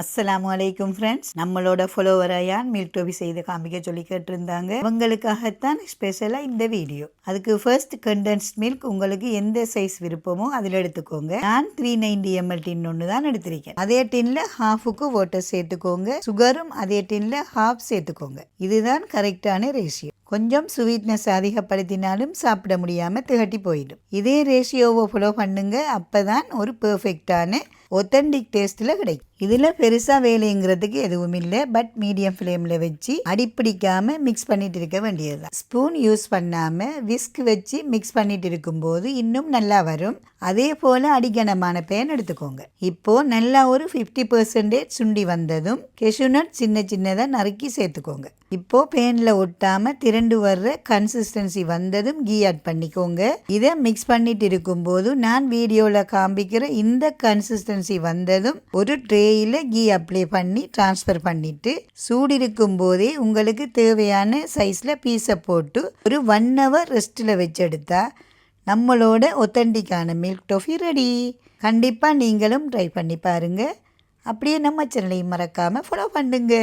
அஸ்ஸலாமு அலைக்கும் ஃப்ரெண்ட்ஸ். நம்மளோட ஃபாலோவராயான் மில்க் டோபி செய்து காமிக்க சொல்லி கேட்டிருந்தாங்க. அவங்களுக்காகத்தான் ஸ்பெஷலாக இந்த வீடியோ. அதுக்கு ஃபர்ஸ்ட் கண்டென்ஸ்ட் மில்க் உங்களுக்கு எந்த சைஸ் விருப்பமோ அதில் எடுத்துக்கோங்க. நான் 390 ml டின் ஒன்று தான் எடுத்திருக்கேன். அதே டின்ல ஹாஃபுக்கு வாட்டர் சேர்த்துக்கோங்க. சுகரும் அதே டின்ல ஹாஃப் சேர்த்துக்கோங்க. இதுதான் கரெக்டான ரேஷியோ. கொஞ்சம் ஸ்வீட்னஸ் அதிகப்படுத்தினாலும் சாப்பிட முடியாமல் திகட்டி போயிடும். இதே ரேஷியோவை ஃபாலோ பண்ணுங்க. அப்பதான் ஒரு பெர்ஃபெக்டான ஒத்தன்டிக் டேஸ்ட்டில் கிடைக்கும். இதில் பெருசாக வேலைங்கிறதுக்கு எதுவும் இல்லை. பட் மீடியம் ஃப்ளேமில் வச்சு அடிப்பிடிக்காமல் மிக்ஸ் பண்ணிட்டு இருக்க வேண்டியது தான். ஸ்பூன் யூஸ் பண்ணாமல் விஸ்க் வச்சு மிக்ஸ் பண்ணிட்டு இருக்கும்போது இன்னும் நல்லா வரும். அதே போல் அடிக்கணமான பேன் எடுத்துக்கோங்க. இப்போது நல்லா ஒரு 50% சுண்டி வந்ததும் கெஷுநட் சின்ன சின்னதாக நறுக்கி சேர்த்துக்கோங்க. இப்போது பேனில் ஒட்டாமல் திரண்டு வர்ற கன்சிஸ்டன்சி வந்ததும் கீ ஆட் பண்ணிக்கோங்க. இதை மிக்ஸ் பண்ணிட்டு இருக்கும்போது நான் வீடியோவில் காண்பிக்கிற இந்த கன்சிஸ்டன்சி வந்ததும் ஒரு ட்ரேயில் கீ அப்ளை பண்ணி ட்ரான்ஸ்ஃபர் பண்ணிவிட்டு சூடு இருக்கும் போதே உங்களுக்கு தேவையான சைஸில் பீஸை போட்டு ஒரு 1 hour ரெஸ்ட்டில் வச்செடுத்தா நம்மளோட ஒத்தன்டிக்கான மில்க் டோஃபி ரெடி. கண்டிப்பாக நீங்களும் ட்ரை பண்ணி பாருங்கள். அப்படியே நம்ம சேனலையும் மறக்காமல் ஃபாலோ பண்ணுங்க.